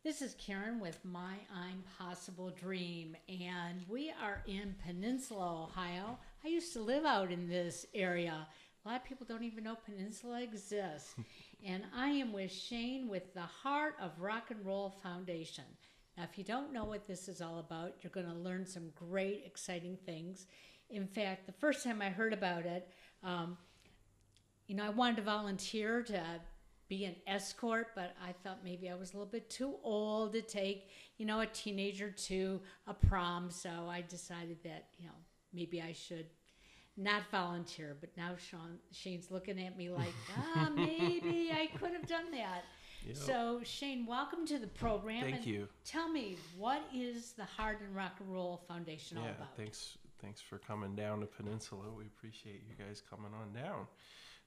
This is Karen with My I'm Possible Dream, and we are in Peninsula, Ohio. I used to live out in this area. A lot of people don't even know Peninsula exists. And I am with Shane with the Heart of Rock and Roll Foundation. Now, if you don't know what this is all about, you're going to learn some great, exciting things. In fact, the first time I heard about it, I wanted to volunteer to be an escort, but I thought maybe I was a little bit too old to take, a teenager to a prom. So I decided that, maybe I should not volunteer. But now Shane's looking at me like, maybe I could have done that. Yep. So Shane, welcome to the program. Thank you. Tell me, what is the Heart and Rock and Roll Foundation all about? Thanks for coming down to Peninsula. We appreciate you guys coming on down.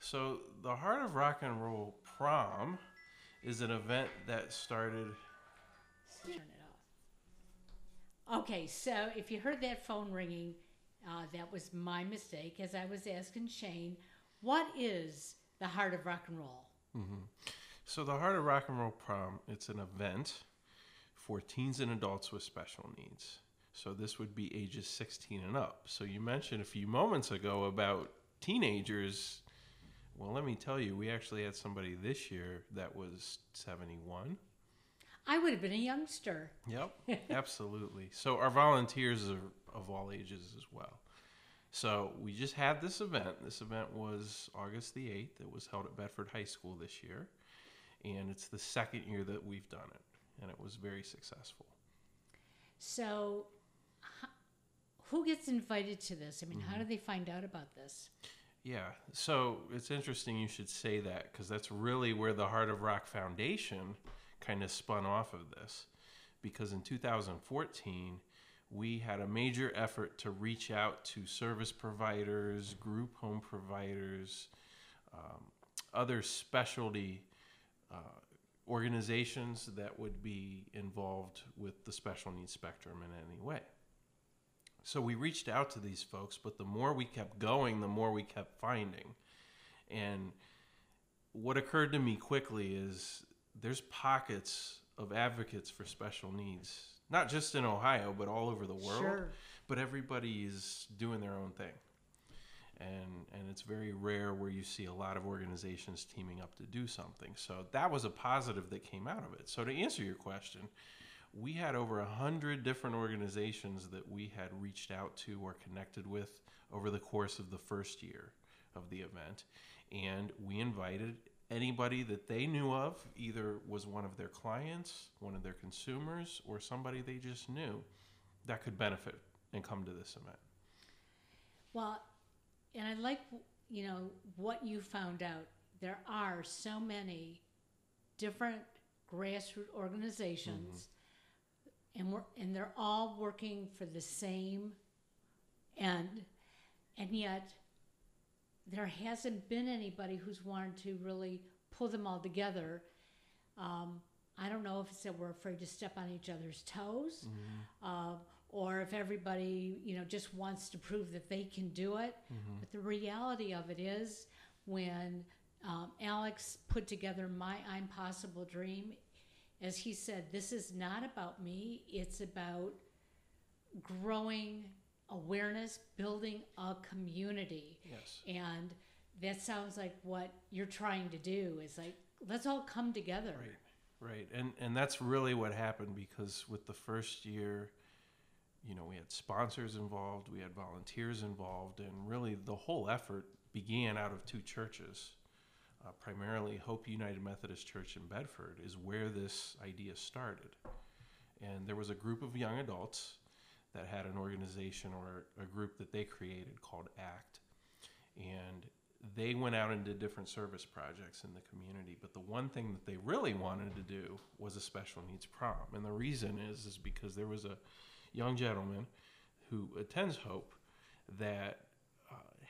So the Heart of Rock and Roll Prom is an event that started. Turn it off. Okay, so if you heard that phone ringing, that was my mistake. As I was asking Shane, what is the Heart of Rock and Roll? Mm-hmm. So the Heart of Rock and Roll Prom, it's an event for teens and adults with special needs. So this would be ages 16 and up. So you mentioned a few moments ago about teenagers. Well, let me tell you, we actually had somebody this year that was 71. I would have been a youngster. Yep, absolutely. So our volunteers are of all ages as well. So we just had this event. This event was August the 8th. It was held at Bedford High School this year. And it's the second year that we've done it. And it was very successful. So who gets invited to this? I mean, how do they find out about this? Yeah, so it's interesting you should say that, because that's really where the Heart of Rock Foundation kind of spun off of this. Because in 2014, we had a major effort to reach out to service providers, group home providers, other specialty organizations that would be involved with the special needs spectrum in any way. So we reached out to these folks, but the more we kept going, the more we kept finding. And what occurred to me quickly is there's pockets of advocates for special needs, not just in Ohio, but all over the world. Sure. But everybody is doing their own thing. And it's very rare where you see a lot of organizations teaming up to do something. So that was a positive that came out of it. So to answer your question, we had over 100 different organizations that we had reached out to or connected with over the course of the first year of the event. And we invited anybody that they knew of, either was one of their clients, one of their consumers, or somebody they just knew that could benefit and come to this event. Well, and I like, what you found out. There are so many different grassroots organizations, and they're all working for the same end, and yet there hasn't been anybody who's wanted to really pull them all together. I don't know if it's that we're afraid to step on each other's toes, or if everybody, just wants to prove that they can do it. But the reality of it is, when Alex put together My I'm Possible Dream, as he said, this is not about me. It's about growing awareness, building a community. Yes. And that sounds like what you're trying to do, is like, let's all come together. Right. And that's really what happened, because with the first year, we had sponsors involved, we had volunteers involved, and really the whole effort began out of two churches. Primarily Hope United Methodist Church in Bedford is where this idea started. And there was a group of young adults that had an organization or a group that they created called ACT. And they went out and did different service projects in the community. But the one thing that they really wanted to do was a special needs prom. And the reason is because there was a young gentleman who attends Hope that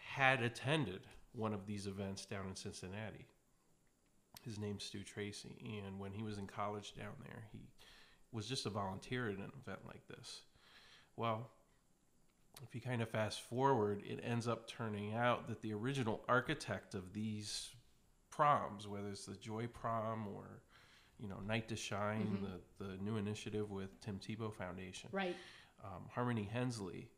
had attended one of these events down in Cincinnati. His name's Stu Tracy, and when he was in college down there, he was just a volunteer at an event like this. Well, if you kind of fast forward, it ends up turning out that the original architect of these proms, whether it's the Joy Prom or Night to Shine, the new initiative with Tim Tebow Foundation. Right. Harmony Hensley,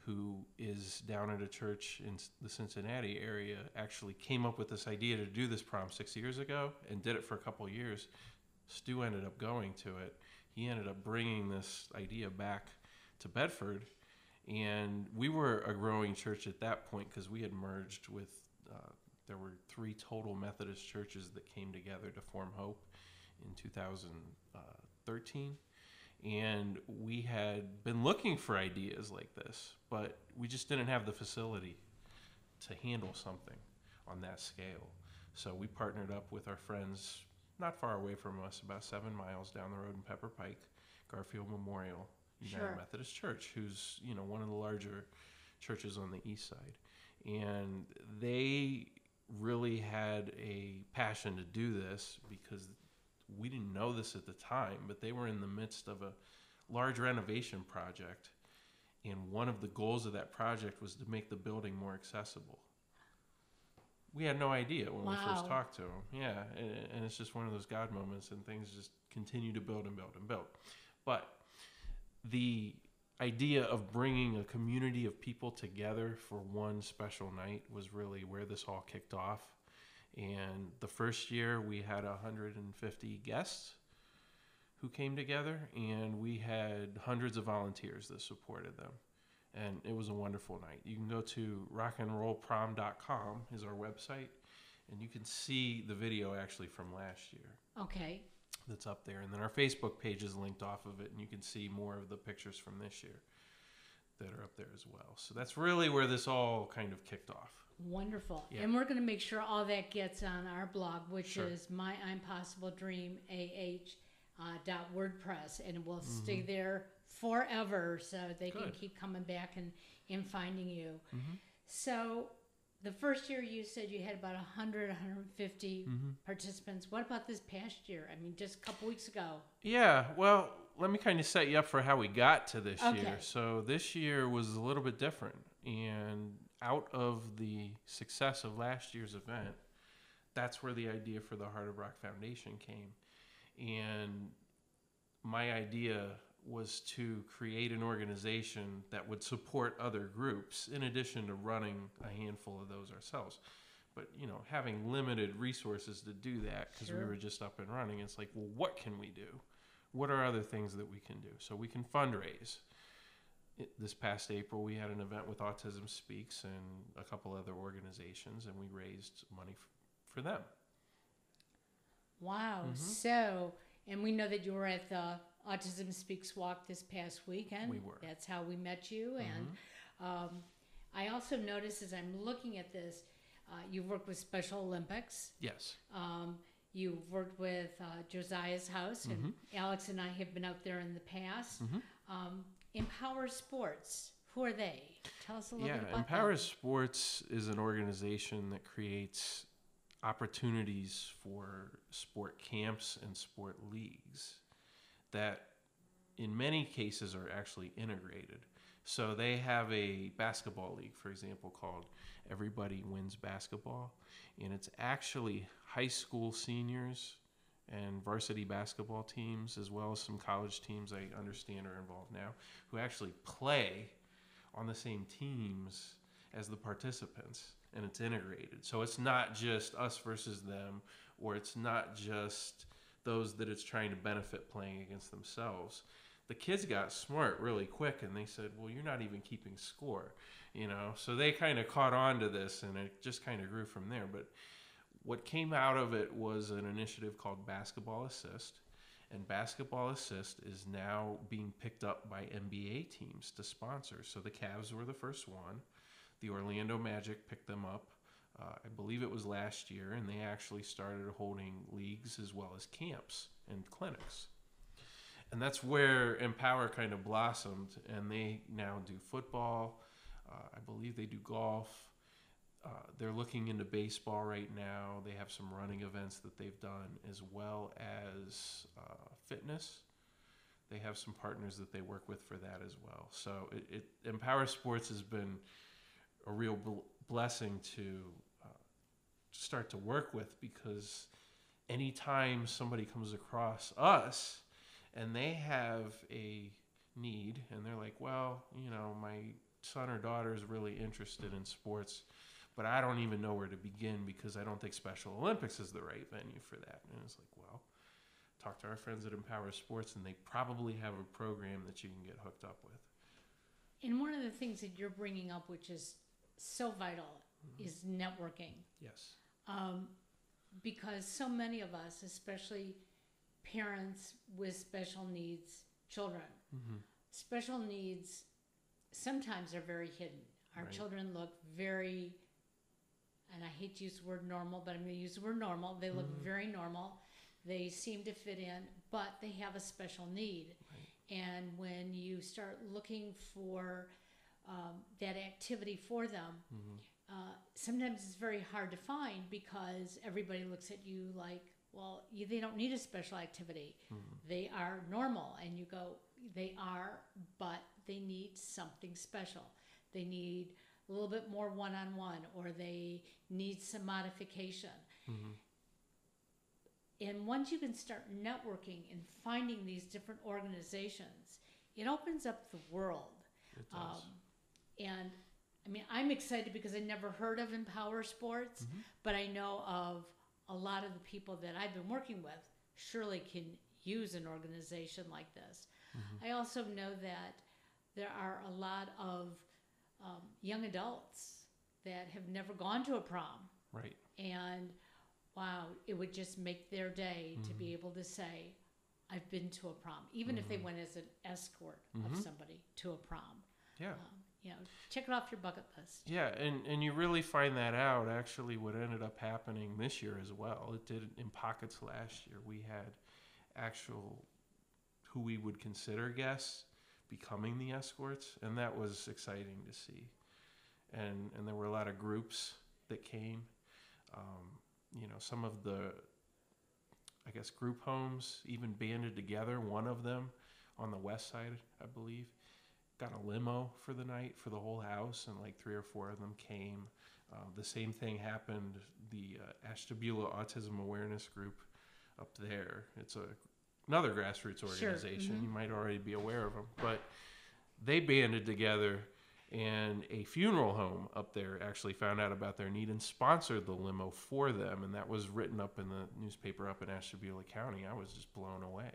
who is down at a church in the Cincinnati area, actually came up with this idea to do this prom 6 years ago and did it for a couple of years. Stu ended up going to it. He ended up bringing this idea back to Bedford, and we were a growing church at that point because we had merged with, there were 3 total Methodist churches that came together to form Hope in 2013. And we had been looking for ideas like this, but we just didn't have the facility to handle something on that scale. So we partnered up with our friends not far away from us, about 7 miles down the road in Pepper Pike, Garfield Memorial United Methodist Church, who's one of the larger churches on the east side. And they really had a passion to do this because we didn't know this at the time, but they were in the midst of a large renovation project. And one of the goals of that project was to make the building more accessible. We had no idea when we first talked to them. Yeah, and it's just one of those God moments, and things just continue to build and build and build. But the idea of bringing a community of people together for one special night was really where this all kicked off. And the first year we had 150 guests who came together, and we had hundreds of volunteers that supported them. And it was a wonderful night. You can go to rockandrollprom.com is our website, and you can see the video actually from last year. Okay. That's up there. And then our Facebook page is linked off of it, and you can see more of the pictures from this year that are up there as well. So that's really where this all kind of kicked off. Wonderful. Yeah. And we're going to make sure all that gets on our blog, which is myimpossibledreamah.wordpress, and it will stay there forever so they can keep coming back and finding you. So the first year you said you had about 150 participants. What about this past year? I mean, just a couple weeks ago. Yeah, well, let me kind of set you up for how we got to this year. So this year was a little bit different, and out of the success of last year's event, that's where the idea for the Heart of Rock Foundation came. And my idea was to create an organization that would support other groups in addition to running a handful of those ourselves. But, having limited resources to do that because we were just up and running, it's like, well, what can we do? What are other things that we can do? So we can fundraise. This past April, we had an event with Autism Speaks and a couple other organizations, and we raised money for them. Wow. So, and we know that you were at the Autism Speaks walk this past weekend. We were. That's how we met you. And I also noticed as I'm looking at this, you've worked with Special Olympics. Yes. You've worked with Josiah's House, and Alex and I have been out there in the past. Empower Sports, who are they? Tell us a little bit about Empower them. Sports is an organization that creates opportunities for sport camps and sport leagues that in many cases are actually integrated. So they have a basketball league, for example, called Everybody Wins Basketball, and it's actually high school seniors and varsity basketball teams, as well as some college teams I understand are involved now, who actually play on the same teams as the participants, and it's integrated. So it's not just us versus them, or it's not just those that it's trying to benefit playing against themselves. The kids got smart really quick, and they said, well, you're not even keeping score, So they kind of caught on to this, and it just kind of grew from there. But what came out of it was an initiative called Basketball Assist, and Basketball Assist is now being picked up by NBA teams to sponsor. So the Cavs were the first one. The Orlando Magic picked them up, I believe it was last year, and they actually started holding leagues as well as camps and clinics. And that's where Empower kind of blossomed, and they now do football. I believe they do golf. They're looking into baseball right now. They have some running events that they've done, as well as fitness. They have some partners that they work with for that as well. So Empower Sports has been a real blessing to start to work with, because anytime somebody comes across us and they have a need and they're like, well, my son or daughter is really interested in sports, but I don't even know where to begin because I don't think Special Olympics is the right venue for that. And it's like, well, talk to our friends at Empower Sports, and they probably have a program that you can get hooked up with. And one of the things that you're bringing up, which is so vital, is networking. Yes. Because so many of us, especially parents with special needs children, special needs sometimes are very hidden. Our children look very, and I hate to use the word normal, but I'm going to use the word normal. They look very normal. They seem to fit in, but they have a special need. Right. And when you start looking for that activity for them, sometimes it's very hard to find because everybody looks at you like, well, they don't need a special activity. They are normal. And you go, they are, but they need something special. They need a little bit more one-on-one, or they need some modification. And once you can start networking and finding these different organizations, it opens up the world. It does. And I mean, I'm excited because I never heard of Empower Sports, but I know of a lot of the people that I've been working with surely can use an organization like this. I also know that there are a lot of young adults that have never gone to a prom. Right. And wow, it would just make their day to be able to say, I've been to a prom, even if they went as an escort of somebody to a prom. Yeah. Check it off your bucket list. Yeah, and you really find that out, actually, what ended up happening this year as well. It did in pockets last year. We had actual, who we would consider guests, becoming the escorts, and that was exciting to see. And there were a lot of groups that came. Some of the, I guess, group homes even banded together. One of them on the west side, I believe, got a limo for the night for the whole house, and like 3 or 4 of them came. The same thing happened. The Ashtabula Autism Awareness Group up there. It's another grassroots organization. Sure. You might already be aware of them, but they banded together, and a funeral home up there actually found out about their need and sponsored the limo for them, and that was written up in the newspaper up in Ashtabula County. I was just blown away.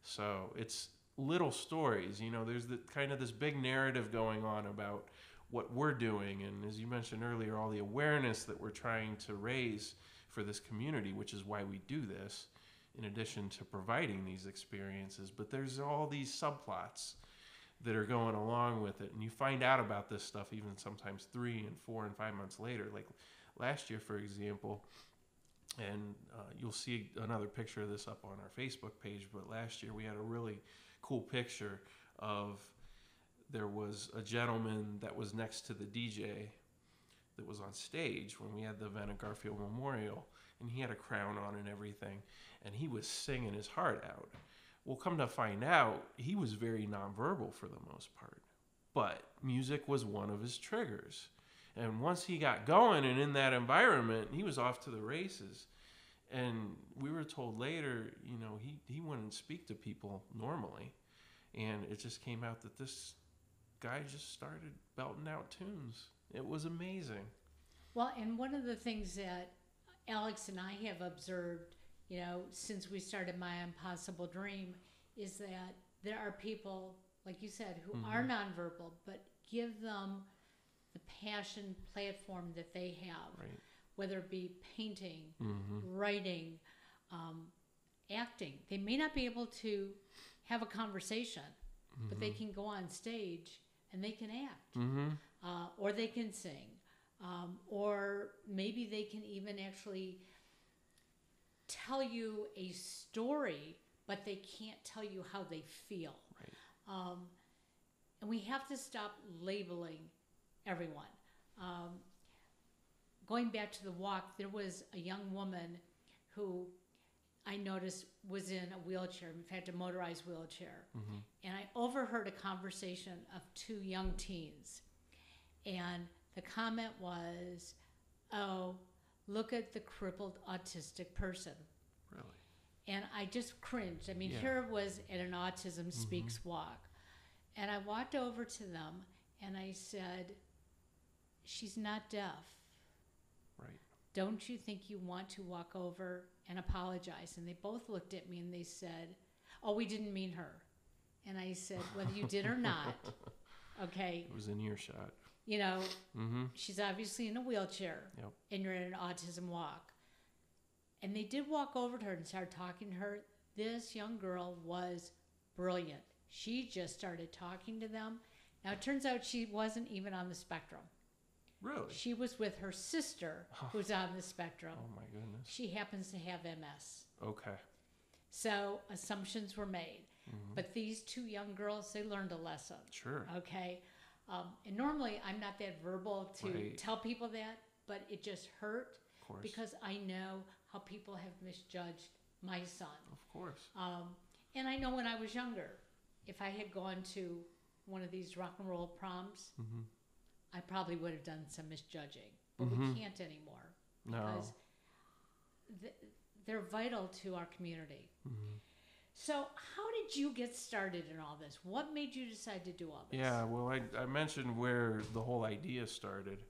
So it's little stories. There's this big narrative going on about what we're doing, and as you mentioned earlier, all the awareness that we're trying to raise for this community, which is why we do this, in addition to providing these experiences. But there's all these subplots that are going along with it, and you find out about this stuff even sometimes 3 and 4 and 5 months later. Like last year, for example, and you'll see another picture of this up on our Facebook page, but last year we had a really cool picture of, there was a gentleman that was next to the DJ that was on stage when we had the event at Garfield Memorial, and he had a crown on and everything, and he was singing his heart out. Well, come to find out, he was very nonverbal for the most part, but music was one of his triggers. And once he got going and in that environment, he was off to the races. And we were told later, he wouldn't speak to people normally. And it just came out that this guy just started belting out tunes. It was amazing. Well, and one of the things that Alex and I have observed, since we started My Impossible Dream, is that there are people, like you said, who are nonverbal, but give them the passion platform that they have, right, whether it be painting, writing, acting. They may not be able to have a conversation, but they can go on stage and they can act, or they can sing, or maybe they can even actually tell you a story, but they can't tell you how they feel. Right. And we have to stop labeling everyone. Going back to the walk, there was a young woman who I noticed was in a wheelchair, in fact, a motorized wheelchair. And I overheard a conversation of 2 young teens. And the comment was, oh, look at the crippled autistic person. And I just cringed. I mean, Yeah. here it was at an Autism Speaks walk. And I walked over to them and I said, she's not deaf. Right. Don't you think you want to walk over and apologize? And they both looked at me and they said, oh, we didn't mean her. And I said, whether you did or not, okay, It was an earshot. you know, Mm-hmm. she's obviously in a wheelchair Yep. and you're at an autism walk. And they did walk over to her and start talking to her. This young girl was brilliant. She just started talking to them. Now, it turns out she wasn't even on the spectrum. Really? She was with her sister, who's on the spectrum. Oh my goodness. She happens to have MS. Okay. So assumptions were made. Mm-hmm. But these two young girls, they learned a lesson. Sure. Okay. And normally I'm not that verbal to Right. tell people that, but it just hurt Of course. because I know how people have misjudged my son. Of course. And I know when I was younger, if I had gone to one of these rock and roll proms, Mm-hmm. I probably would have done some misjudging. But Mhm. we can't anymore No. because they're vital to our community. Mm-hmm. So how did you get started in all this? What made you decide to do all this? Yeah, well, I mentioned where the whole idea started,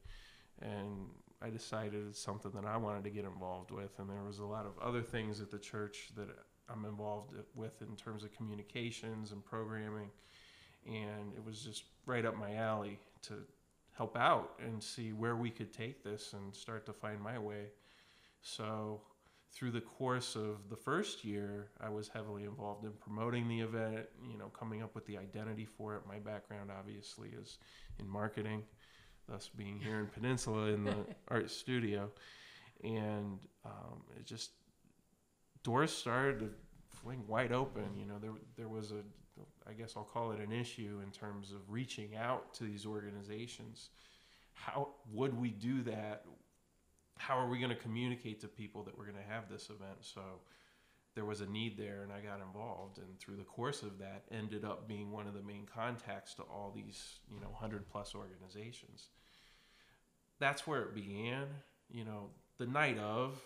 and I decided it's something that I wanted to get involved with, and there was a lot of other things at the church that I'm involved with in terms of communications and programming, and it was just right up my alley to help out and see where we could take this and start to find my way. So through the course of the first year, I was heavily involved in promoting the event, coming up with the identity for it. My background obviously is in marketing, thus being here in Peninsula in the art studio. And it just, doors started to fling wide open. There was I guess I'll call it an issue in terms of reaching out to these organizations. How would we do that? How are we going to communicate to people that we're going to have this event? So there was a need there, and I got involved. And through the course of that, ended up being one of the main contacts to all these, 100+ organizations. That's where it began. The night of,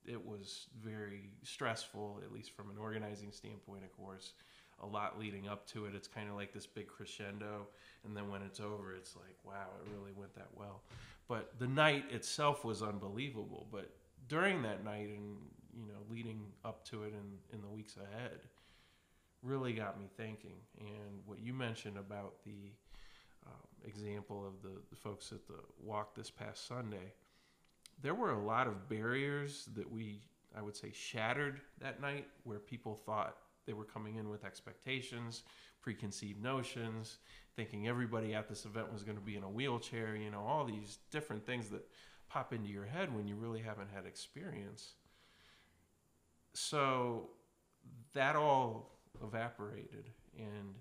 it was very stressful, at least from an organizing standpoint, of course. A lot leading up to it. It's kind of like this big crescendo, and then when it's over, it's like, wow, it really went that well. But the night itself was unbelievable. But during that night and, leading up to it in the weeks ahead, really got me thinking. And what you mentioned about the example of the folks at the walk this past Sunday, there were a lot of barriers that I would say, shattered that night, where people thought they were coming in with expectations, preconceived notions, thinking everybody at this event was going to be in a wheelchair, all these different things that pop into your head when you really haven't had experience. So that all evaporated, and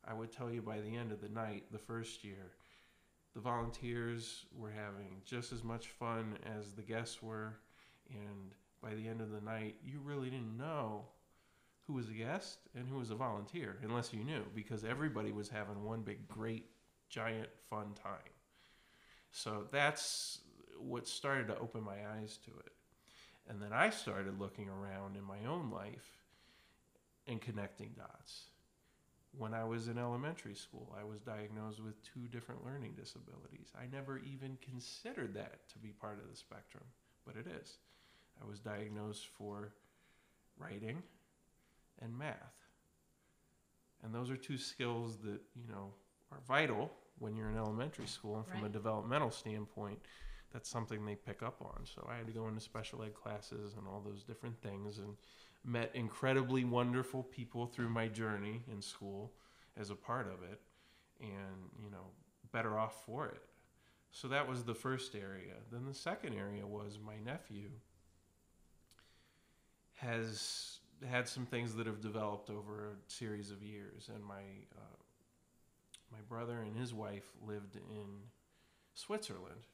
I would tell you by the end of the night, the first year, the volunteers were having just as much fun as the guests were, and by the end of the night, you really didn't know who was a guest and who was a volunteer, unless you knew, because everybody was having one big, great, giant, fun time. So that's what started to open my eyes to it. And then I started looking around in my own life and connecting dots. When I was in elementary school, I was diagnosed with 2 different learning disabilities. I never even considered that to be part of the spectrum, but it is. I was diagnosed for writing and math. And those are 2 skills that, are vital when you're in elementary school, and from a Right. developmental standpoint, that's something they pick up on. So I had to go into special ed classes and all those different things, and met incredibly wonderful people through my journey in school as a part of it, and, better off for it. So that was the first area. Then the second area was my nephew has had some things that have developed over a series of years, and my brother and his wife lived in Switzerland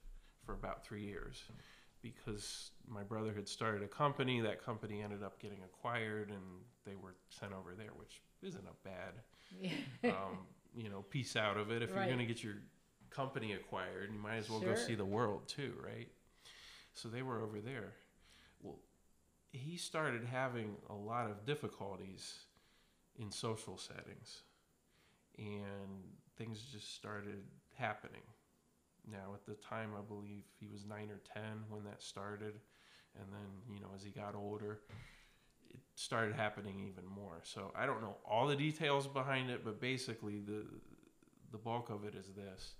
for about 3 years, because my brother had started a company. That company ended up getting acquired, and they were sent over there, which isn't a bad piece out of it. If you're Right. going to get your company acquired, you might as well go Sure. see the world too, right? So they were over there. Well, he started having a lot of difficulties in social settings, and things just started happening. Now, at the time, I believe he was 9 or 10 when that started, and then, as he got older, it started happening even more. So I don't know all the details behind it, but basically the bulk of it is this.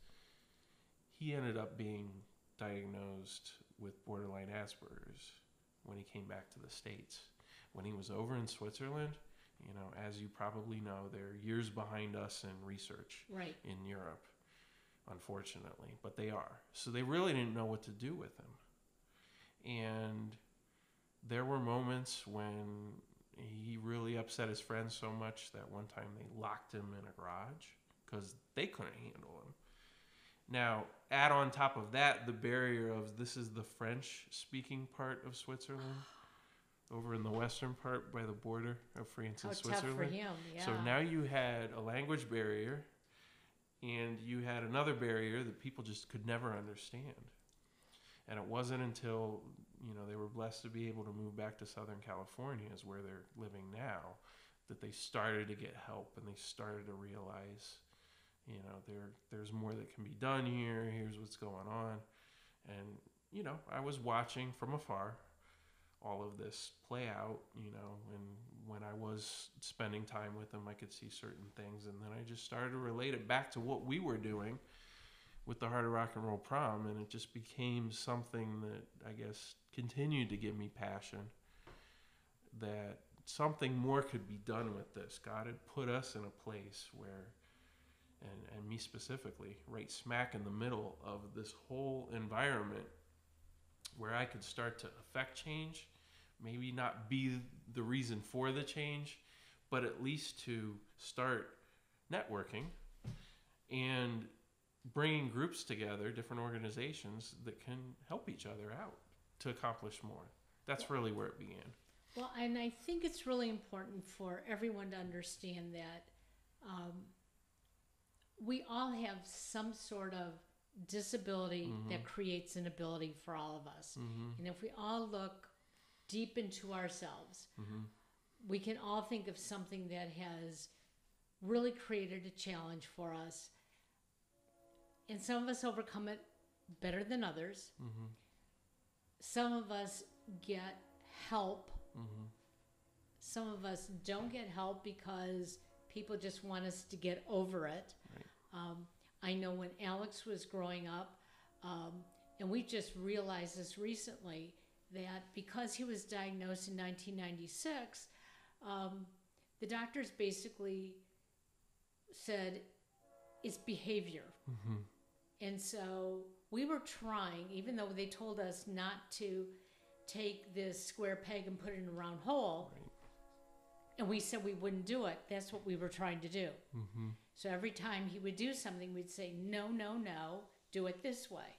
He ended up being diagnosed with borderline Asperger's when he came back to the States. When he was over in Switzerland, as you probably know, they're years behind us in research Right. in Europe, unfortunately, but they are. So they really didn't know what to do with him. And there were moments when he really upset his friends so much that one time they locked him in a garage because they couldn't handle him. Now, add on top of that the barrier of this is the French-speaking part of Switzerland, over in the western part by the border of France and Switzerland. Tough for him, yeah. So now you had a language barrier, and you had another barrier that people just could never understand. And it wasn't until, they were blessed to be able to move back to Southern California, is where they're living now, that they started to get help and they started to realize, there's more that can be done here. Here's what's going on. And, I was watching from afar all of this play out, and when I was spending time with them, I could see certain things. And then I just started to relate it back to what we were doing with the Heart of Rock and Roll Prom, and it just became something that I guess continued to give me passion, that something more could be done with this. God had put us in a place where, and me specifically, right smack in the middle of this whole environment where I could start to affect change, maybe not be the reason for the change, but at least to start networking and bringing groups together, different organizations that can help each other out to accomplish more. That's really where it began. Well, and I think it's really important for everyone to understand that we all have some sort of disability that creates an ability for all of us. And if we all look deep into ourselves, we can all think of something that has really created a challenge for us. And some of us overcome it better than others. Some of us get help. Some of us don't get help because people just want us to get over it. Right. I know when Alex was growing up, and we just realized this recently, that because he was diagnosed in 1996, the doctors basically said it's behavior. And so we were trying, even though they told us not to take this square peg and put it in a round hole, right. And we said we wouldn't do it. That's what we were trying to do. So every time he would do something, we'd say, no, no, no, do it this way.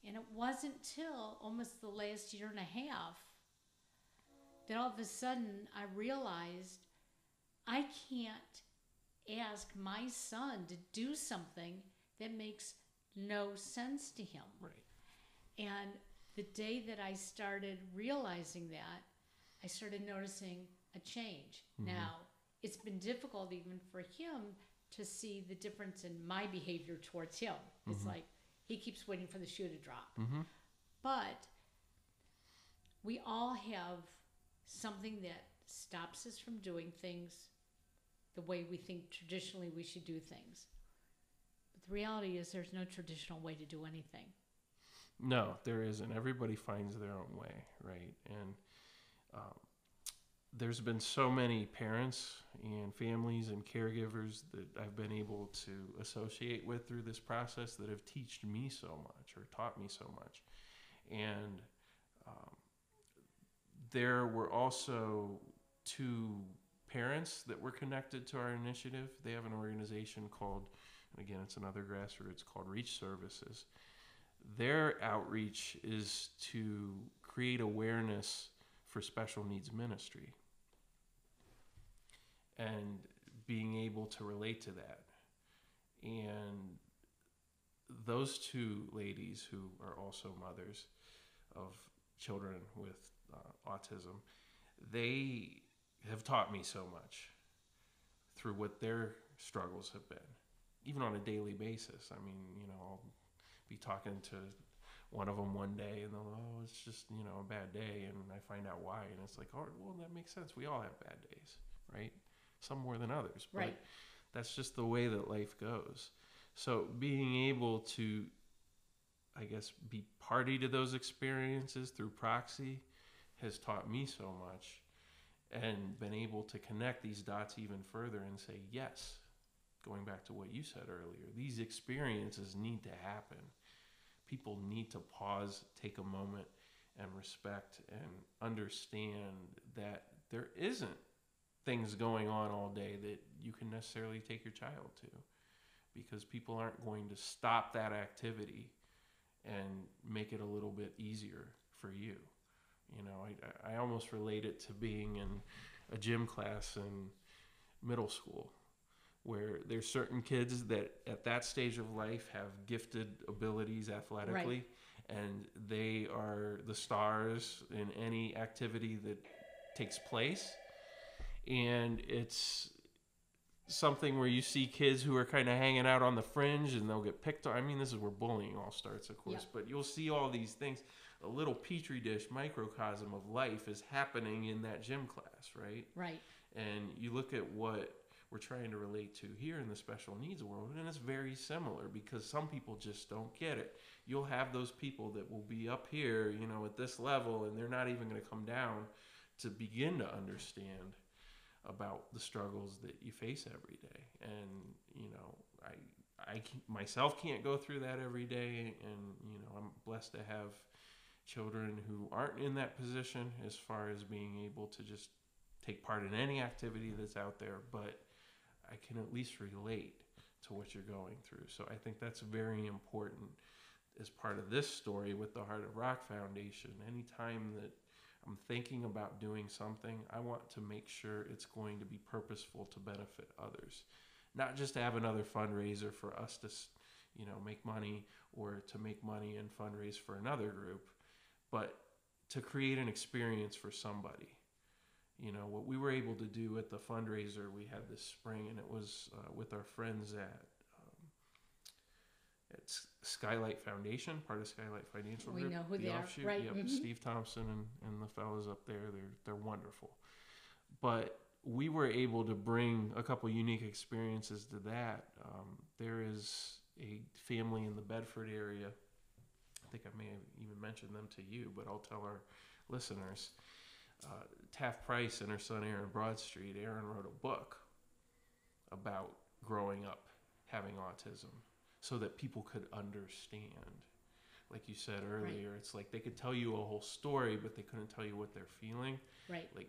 And it wasn't till almost the last year and a half that all of a sudden I realized I can't ask my son to do something that makes no sense to him. Right. And the day that I started realizing that, I started noticing a change. Now, it's been difficult even for him to see the difference in my behavior towards him. It's like he keeps waiting for the shoe to drop. But we all have something that stops us from doing things the way we think traditionally we should do things. But the reality is there's no traditional way to do anything. No, there isn't. Everybody finds their own way, right? And there's been so many parents and families and caregivers that I've been able to associate with through this process that have taught me so much or taught me so much. And there were also two parents that were connected to our initiative. They have an organization called, and again, it's another grassroots, called Reach Services. Their outreach is to create awareness for special needs ministry and being able to relate to that. And those two ladies, who are also mothers of children with autism, they have taught me so much through what their struggles have been, even on a daily basis. I mean, I'll be talking to one of them one day and they'll, oh, it's just, a bad day. And I find out why. And it's like, oh, well, that makes sense. We all have bad days, right? Some more than others. Right. But that's just the way that life goes. So being able to, I guess, be party to those experiences through proxy has taught me so much, and been able to connect these dots even further and say, yes, going back to what you said earlier, these experiences need to happen. People need to pause, take a moment, and respect and understand that there isn't things going on all day that you can necessarily take your child to, because people aren't going to stop that activity and make it a little bit easier for you. I almost relate it to being in a gym class in middle school, where there's certain kids that at that stage of life have gifted abilities athletically, right, and they are the stars in any activity that takes place. And it's something where you see kids who are kind of hanging out on the fringe and they'll get picked on. I mean, this is where bullying all starts, of course, but you'll see all these things. A little petri dish microcosm of life is happening in that gym class, right? Right. And you look at what we're trying to relate to here in the special needs world, and it's very similar, because some people just don't get it. You'll have those people that will be up here, at this level, and they're not even going to come down to begin to understand about the struggles that you face every day. And, I myself can't go through that every day. And, I'm blessed to have children who aren't in that position as far as being able to just take part in any activity that's out there. But I can at least relate to what you're going through. So I think that's very important as part of this story with the Heart of Rock Foundation. Anytime that I'm thinking about doing something, I want to make sure it's going to be purposeful to benefit others. Not just to have another fundraiser for us to, make money, or to make money and fundraise for another group, but to create an experience for somebody. What we were able to do at the fundraiser we had this spring, and it was with our friends at Skylight Foundation, part of Skylight Financial Group. We know who they are, offshoot. right? Yep, Mm-hmm. Steve Thompson and the fellas up there, they're wonderful. But we were able to bring a couple unique experiences to that. There is a family in the Bedford area. I think I may have even mentioned them to you, but I'll tell our listeners. Taft Price and her son Aaron Broadstreet. Aaron wrote a book about growing up having autism, so that people could understand. Like you said earlier, right, it's like they could tell you a whole story, but they couldn't tell you what they're feeling. Right. Like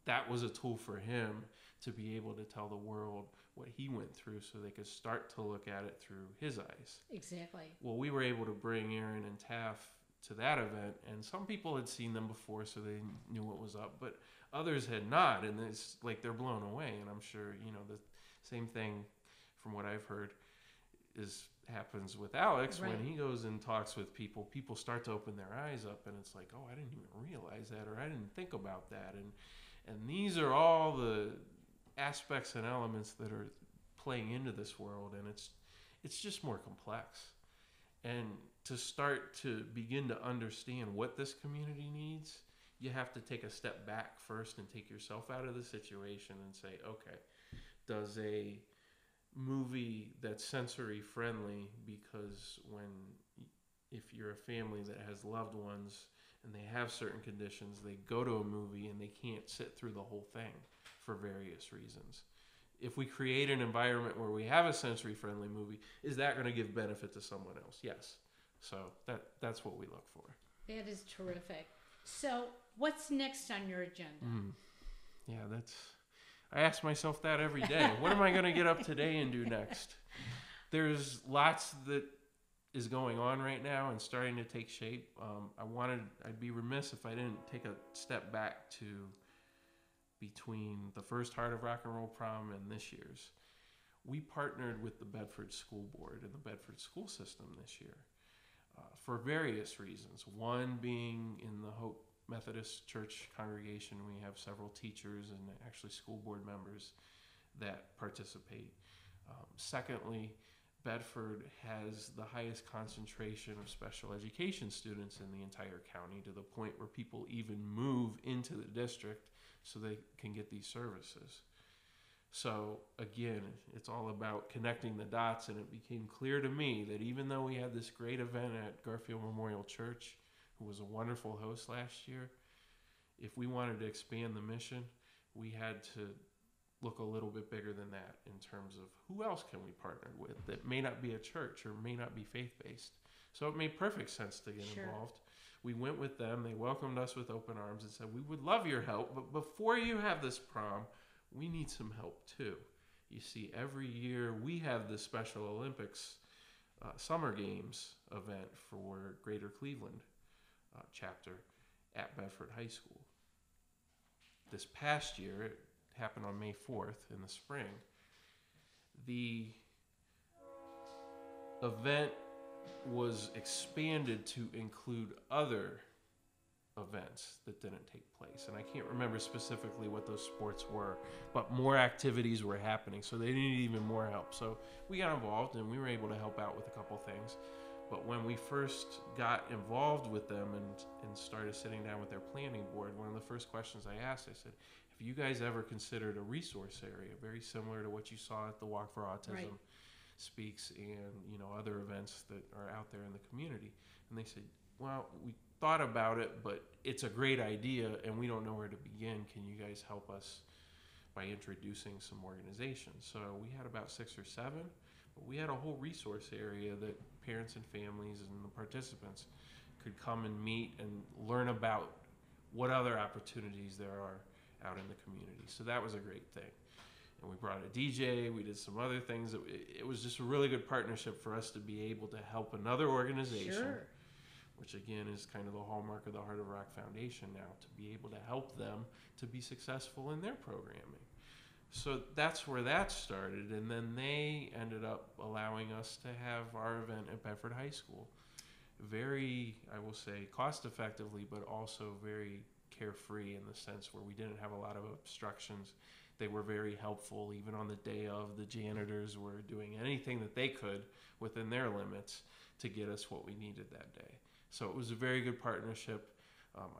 that was a tool for him to be able to tell the world what he went through, so they could start to look at it through his eyes. Exactly. Well, we were able to bring Aaron and Taft to that event, and some people had seen them before, so they knew what was up, but others had not, and it's like they're blown away. And I'm sure the same thing, from what I've heard, happens with Alex. Right. When he goes and talks with people start to open their eyes up, and it's like, oh, I didn't even realize that, or I didn't think about that. And these are all the aspects and elements that are playing into this world, and it's just more complex. And to start to begin to understand what this community needs, you have to take a step back first and take yourself out of the situation and say, okay, does a movie that's sensory friendly, because if you're a family that has loved ones and they have certain conditions, they go to a movie and they can't sit through the whole thing for various reasons. If we create an environment where we have a sensory friendly movie, is that going to give benefit to someone else? Yes. So that's what we look for. That is terrific. So what's next on your agenda? Yeah, I ask myself that every day. What am I going to get up today and do next? There's lots that is going on right now and starting to take shape. I'd be remiss if I didn't take a step back to between the first Heart of Rock and Roll Prom and this year's. We partnered with the Bedford School Board and the Bedford school system this year for various reasons. One being in the hope Methodist Church congregation. We have several teachers and actually school board members that participate. Secondly, Bedford has the highest concentration of special education students in the entire county, to the point where people even move into the district so they can get these services. So again, it's all about connecting the dots, and it became clear to me that even though we had this great event at Garfield Memorial Church, who was a wonderful host last year, if we wanted to expand the mission, we had to look a little bit bigger than that in terms of who else can we partner with that may not be a church or may not be faith-based. So it made perfect sense to get involved. We went with them. They welcomed us with open arms and said, we would love your help, but before you have this prom, we need some help too. You see, every year we have the Special Olympics Summer Games event for Greater Cleveland chapter at Bedford High School. This past year, it happened on May 4th in the spring. The event was expanded to include other events that didn't take place, and I can't remember specifically what those sports were, but more activities were happening, so they needed even more help. So we got involved and we were able to help out with a couple things. But when we first got involved with them and started sitting down with their planning board, one of the first questions I asked, I said, have you guys ever considered a resource area very similar to what you saw at the Walk for Autism Speaks and other events that are out there in the community? And they said, well, we thought about it, but it's a great idea and we don't know where to begin. Can you guys help us by introducing some organizations? So we had about 6 or 7, but we had a whole resource area that parents and families and the participants could come and meet and learn about what other opportunities there are out in the community. So that was a great thing. And we brought a DJ, we did some other things. It was just a really good partnership for us to be able to help another organization, which again is kind of the hallmark of the Heart of Rock Foundation now, to be able to help them to be successful in their programming. So that's where that started, and then they ended up allowing us to have our event at Bedford High School. Very, I will say, cost effectively, but also very carefree in the sense where we didn't have a lot of obstructions. They were very helpful. Even on the day of, the janitors were doing anything that they could within their limits to get us what we needed that day. So it was a very good partnership.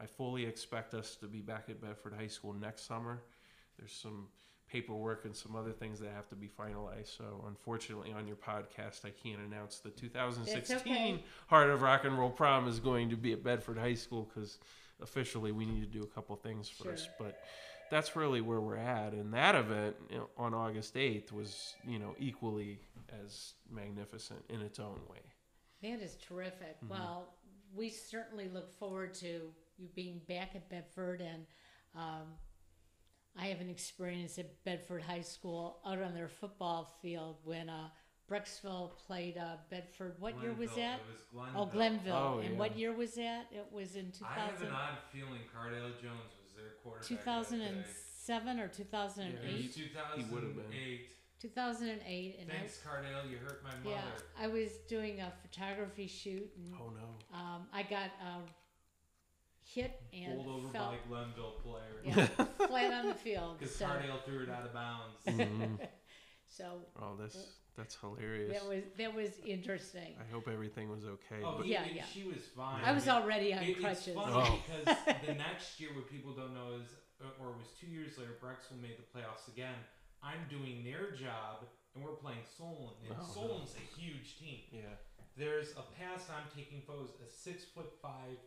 I fully expect us to be back at Bedford High School next summer. There's some paperwork and some other things that have to be finalized. So unfortunately on your podcast, I can't announce the 2016 Heart of Rock and Roll Prom is going to be at Bedford High School, because officially we need to do a couple things first. But that's really where we're at. And that event on August 8th was, equally as magnificent in its own way. That is terrific. Mm-hmm. Well, we certainly look forward to you being back at Bedford, and I have an experience at Bedford High School out on their football field when Brecksville played Bedford. What year was that? It was Glenville. Glenville. Oh, and yeah. what year was that? It was in 2000. I have an odd feeling Cardale Jones was their quarterback. 2007 or 2008? Yeah, it was 2008. He would have been. 2008. And Thanks, Cardale. You hurt my mother. Yeah, I was doing a photography shoot. And, Oh, no. I got hit and pulled over fell, by a Glenville player. Yeah, flat on the field. Because So, Cardale threw it out of bounds. Mhm. so Oh, that's hilarious. that was interesting. I hope everything was okay. Oh, but Yeah. she was fine. I was already on It's crutches. funny because the next year, what people don't know is, or it was 2 years later, Brecksville made the playoffs again. I'm doing their job, and we're playing Solon. And Solon's a huge team. Yeah. There's a pass I'm taking photos, a 6'5",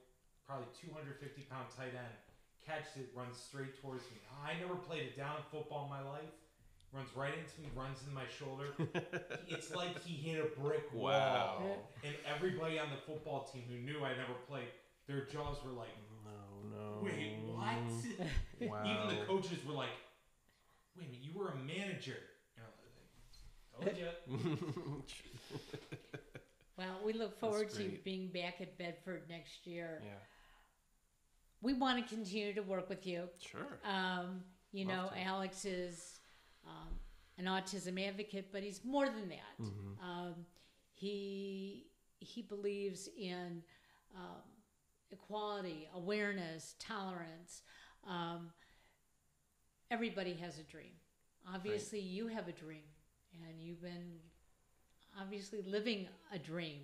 probably 250-pound tight end catches it, runs straight towards me. I never played a down football in my life. Runs right into me, runs in my shoulder. It's like he hit a brick wall. Wow. And everybody on the football team who knew I never played, their jaws were like, No. wait, what? Wow. Even the coaches were like, wait a minute, you were a manager. And I was like, told ya. Well, we look forward to great. being back at Bedford next year. Yeah. We want to continue to work with you. Sure. You Love know, to. Alex is an autism advocate, but he's more than that. Mm-hmm. He believes in equality, awareness, tolerance. Um, Everybody has a dream. Obviously, you have a dream, and you've been obviously living a dream.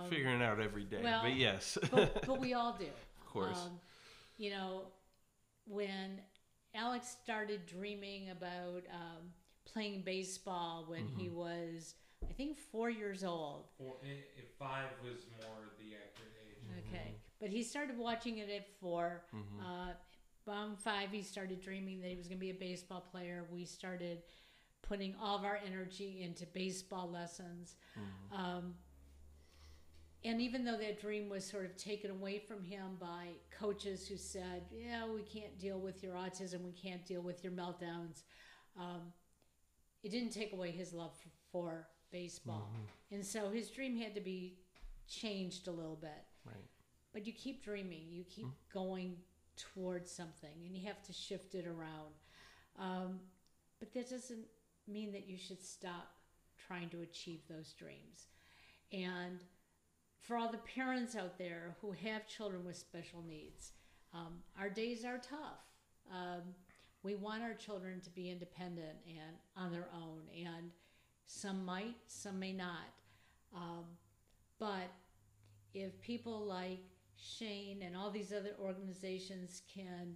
Figuring it out every day, well, but yes. but we all do. Of course. You know, when Alex started dreaming about playing baseball when he was, I think, 4 years old. If 5 was more the accurate age. Okay. But he started watching it at 4. Around 5, he started dreaming that he was going to be a baseball player. We started putting all of our energy into baseball lessons. And even though that dream was sort of taken away from him by coaches who said, yeah, we can't deal with your autism, we can't deal with your meltdowns, it didn't take away his love for baseball. And so his dream had to be changed a little bit. Right. But you keep dreaming, you keep going towards something, and you have to shift it around. But that doesn't mean that you should stop trying to achieve those dreams. And for all the parents out there who have children with special needs, our days are tough. We want our children to be independent and on their own, and some might, some may not. But if people like Shane and all these other organizations can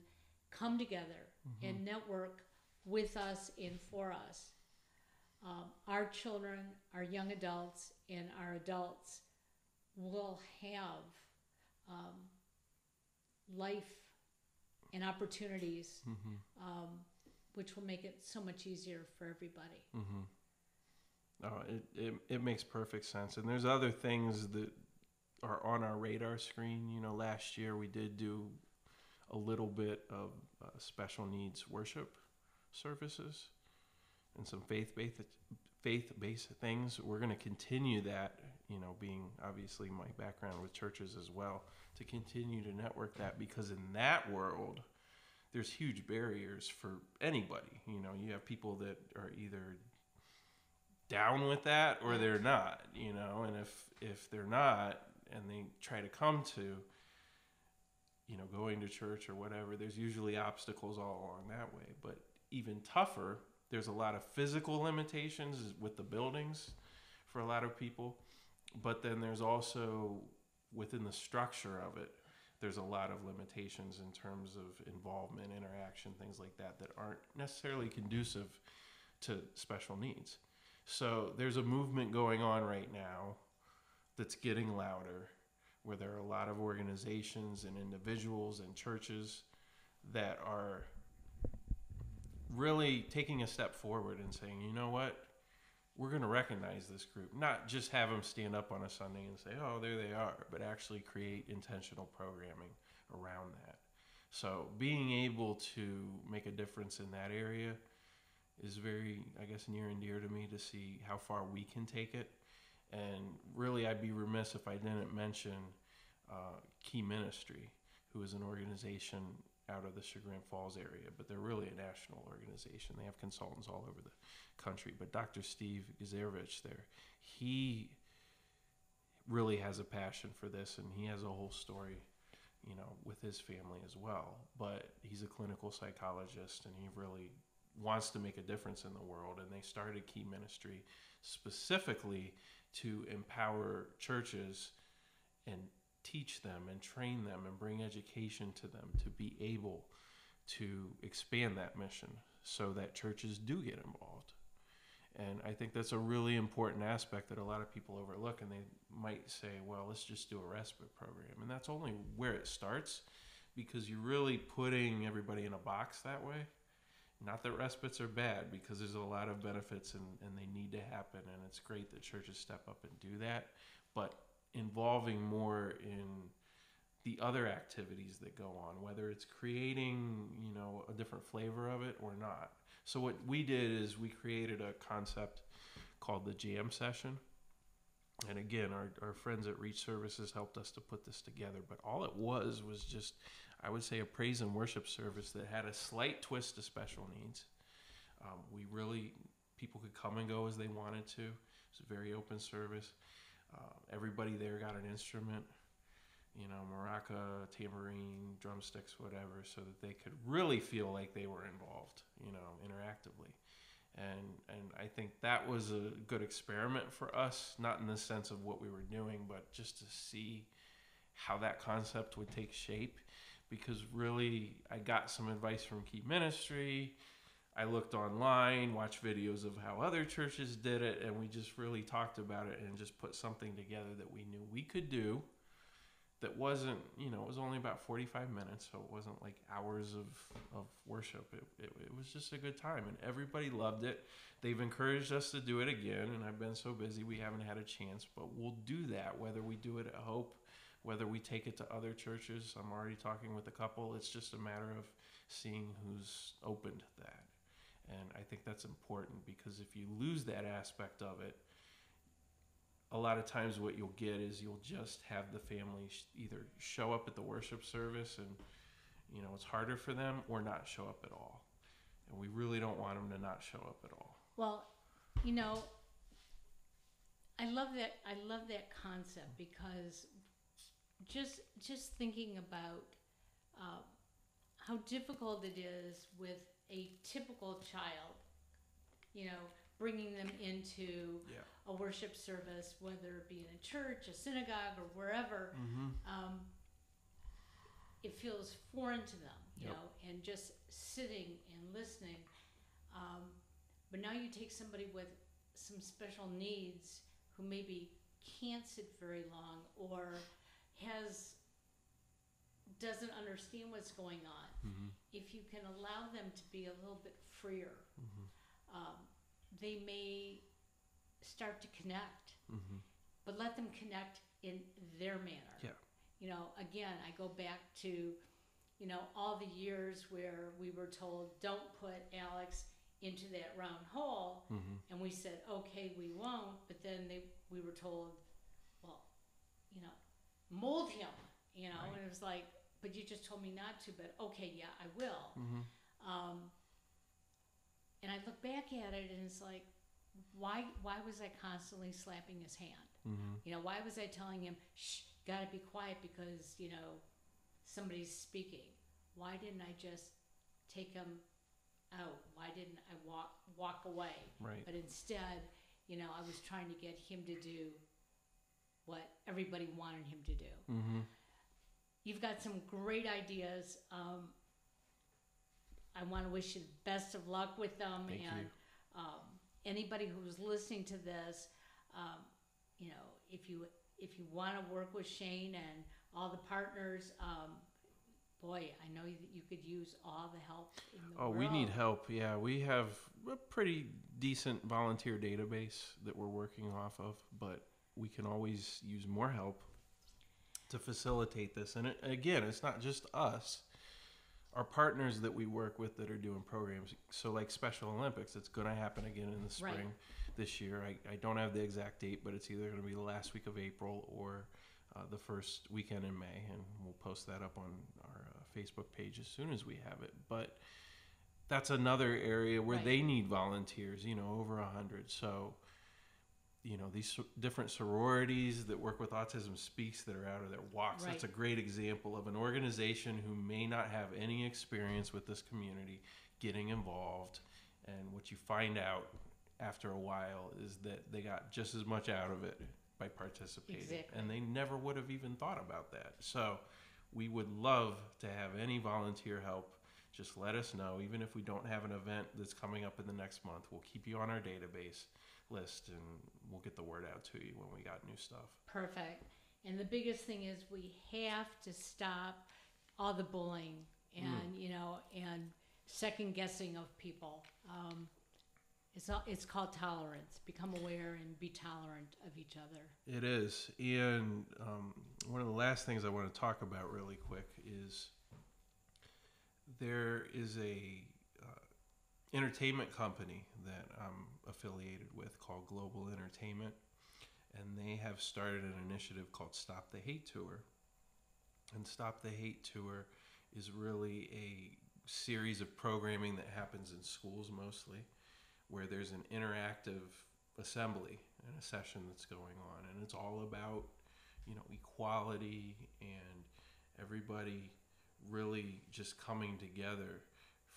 come together and network with us and for us, our children, our young adults, and our adults will have life and opportunities, which will make it so much easier for everybody. It makes perfect sense. And there's other things that are on our radar screen. You know, last year we did do a little bit of special needs worship services and some faith-based things. We're going to continue that, you know, being obviously my background with churches as well, to continue to network that, because in that world, there's huge barriers for anybody. You know, you have people that are either down with that or they're not, you know, and if they're not and they try to come to, you know, going to church or whatever, there's usually obstacles all along that way. But even tougher, there's a lot of physical limitations with the buildings for a lot of people. But then there's also, within the structure of it, there's a lot of limitations in terms of involvement, interaction, things like that, that aren't necessarily conducive to special needs. So there's a movement going on right now that's getting louder, where there are a lot of organizations and individuals and churches that are really taking a step forward and saying, you know what, we're going to recognize this group, not just have them stand up on a Sunday and say, oh, there they are, but actually create intentional programming around that. So being able to make a difference in that area is very, I guess, near and dear to me, to see how far we can take it. And really, I'd be remiss if I didn't mention Key Ministry, who is an organization out of the Chagrin Falls area, but they're really a national organization. They have consultants all over the country. But Dr. Steve Gazarevich there, he really has a passion for this, and he has a whole story, you know, with his family as well. But he's a clinical psychologist, and he really wants to make a difference in the world. And they started Key Ministry specifically to empower churches and teach them and train them and bring education to them to be able to expand that mission so that churches do get involved. And I think that's a really important aspect that a lot of people overlook, and they might say, well, let's just do a respite program. And that's only where it starts, because you're really putting everybody in a box that way. Not that respites are bad, because there's a lot of benefits and they need to happen, and it's great that churches step up and do that. But involving more in the other activities that go on, whether it's creating, you know, a different flavor of it or not. So what we did is we created a concept called the Jam Session. And again, our friends at Reach Services helped us to put this together. But all it was just, I would say, a praise and worship service that had a slight twist to special needs. People could come and go as they wanted to. It was a very open service. Everybody there got an instrument. maraca, tambourine, drumsticks, whatever, so that they could really feel like they were involved, interactively. And I think that was a good experiment for us, not in the sense of what we were doing, but just to see how that concept would take shape. Because really, I got some advice from Key Ministry. I looked online, watched videos of how other churches did it, and we just really talked about it and just put something together that we knew we could do. That wasn't, it was only about 45 minutes, so it wasn't like hours of worship. It was just a good time, and everybody loved it. They've encouraged us to do it again, and I've been so busy we haven't had a chance, but we'll do that, whether we do it at Hope, whether we take it to other churches. I'm already talking with a couple. It's just a matter of seeing who's open to that. And I think that's important, because if you lose that aspect of it, a lot of times what you'll get is you'll just have the family either show up at the worship service and, it's harder for them, or not show up at all. And we really don't want them to not show up at all. Well, I love that concept, because just thinking about how difficult it is with a typical child, bringing them into a worship service, whether it be in a church, a synagogue, or wherever. Mm-hmm. It feels foreign to them, Yep. and just sitting and listening. But now you take somebody with some special needs who maybe can't sit very long, or doesn't understand what's going on. Mm-hmm. If you can allow them to be a little bit freer, Mm-hmm. they may start to connect, Mm-hmm. but let them connect in their manner. Yeah. Again, I go back to, all the years where we were told, don't put Alex into that round hole. Mm-hmm. And we said, okay, we won't. But then we were told, well, mold him, Right. and it was like, but you just told me not to, but okay, yeah, I will. Mm-hmm. And I look back at it and it's like, why was I constantly slapping his hand? Mm-hmm. Why was I telling him, shh, gotta be quiet because, somebody's speaking? Why didn't I just take him out? Why didn't I walk away? Right. But instead, I was trying to get him to do what everybody wanted him to do. Mm-hmm. You've got some great ideas. I want to wish you the best of luck with them. Thank and you. Anybody who's listening to this, if you want to work with Shane and all the partners, boy, I know that you could use all the help in the world. We need help. Yeah, we have a pretty decent volunteer database that we're working off of, but we can always use more help to facilitate this. And again, it's not just us. Our partners that we work with that are doing programs. So like Special Olympics, it's going to happen again in the spring Right. this year. I don't have the exact date, but it's either going to be the last week of April or the first weekend in May. And we'll post that up on our Facebook page as soon as we have it. But that's another area where Right. they need volunteers, over 100. So, these different sororities that work with Autism Speaks that are out of their walks. Right. That's a great example of an organization who may not have any experience with this community getting involved. And what you find out after a while is that they got just as much out of it by participating. Exactly. And they never would have even thought about that. So we would love to have any volunteer help. Just let us know. Even if we don't have an event that's coming up in the next month, we'll keep you on our database list and we'll get the word out to you when we got new stuff. Perfect. And the biggest thing is we have to stop all the bullying and, and second guessing of people. It's called tolerance. Become aware and be tolerant of each other. It is. And one of the last things I want to talk about really quick is there is a entertainment company that I'm affiliated with called Global Entertainment, and they have started an initiative called Stop the Hate Tour. And Stop the Hate Tour is really a series of programming that happens in schools mostly, where there's an interactive assembly and a session that's going on, and it's all about equality and everybody really just coming together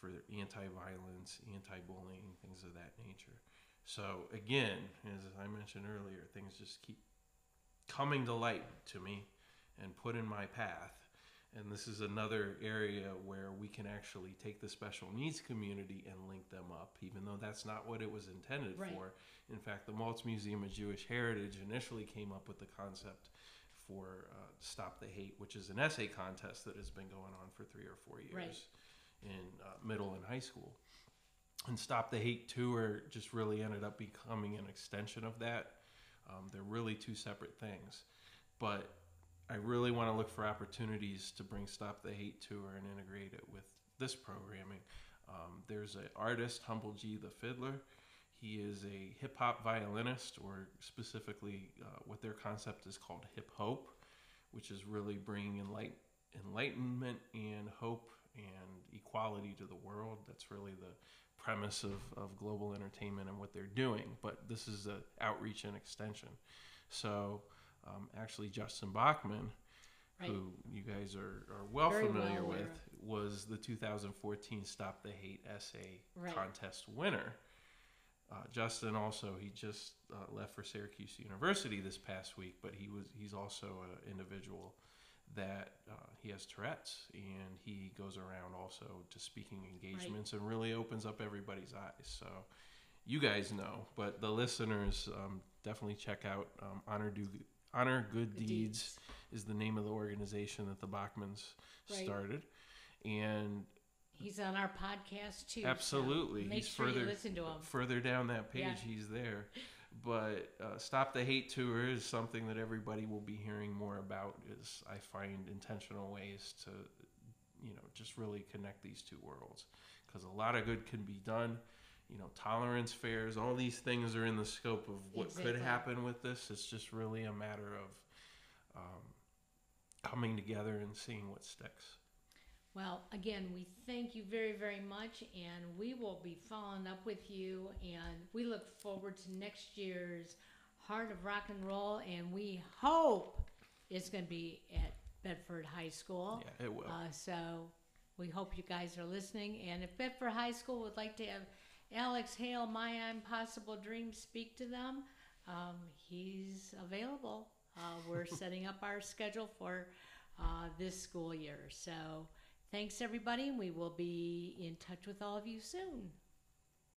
for anti-violence, anti-bullying, things of that nature. So again, as I mentioned earlier, things just keep coming to light to me and put in my path. And this is another area where we can actually take the special needs community and link them up, even though that's not what it was intended Right. for. In fact, the Maltz Museum of Jewish Heritage initially came up with the concept for Stop the Hate, which is an essay contest that has been going on for 3 or 4 years Right. in middle and high school. And Stop the Hate Tour just really ended up becoming an extension of that. They're really two separate things. But I really want to look for opportunities to bring Stop the Hate Tour and integrate it with this programming. There's an artist, Humble G the Fiddler. He is a hip-hop violinist, or specifically what their concept is called hip hope, which is really bringing enlightenment and hope and equality to the world. That's really the premise of global entertainment and what they're doing. But this is an outreach and extension. So actually Justin Bachman, Right. who you guys are well Very familiar well with, aware. was the 2014 Stop the Hate essay Right. contest winner. Justin also, he just left for Syracuse University this past week, but he's also an individual that he has Tourette's, and he goes around also to speaking engagements and really opens up everybody's eyes. So you guys know, but the listeners definitely check out Honor Good Deeds is the name of the organization that the Bachmans Right. started, and He's on our podcast too. so absolutely, make he's sure further you listen to him. further down that page. Yeah. He's there. But Stop the Hate Tour is something that everybody will be hearing more about. Is I find intentional ways to, just really connect these two worlds, because a lot of good can be done. Tolerance fairs, all these things are in the scope of what could Exactly. happen with this. It's just really a matter of coming together and seeing what sticks. Well, again, we thank you very, very much, and we will be following up with you. And we look forward to next year's Heart of Rock and Roll, and we hope it's going to be at Bedford High School. Yeah, it will. So we hope you guys are listening. And if Bedford High School would like to have Alex Hale, My Impossible Dreams, speak to them, he's available. We're setting up our schedule for this school year. So thanks, everybody. We will be in touch with all of you soon.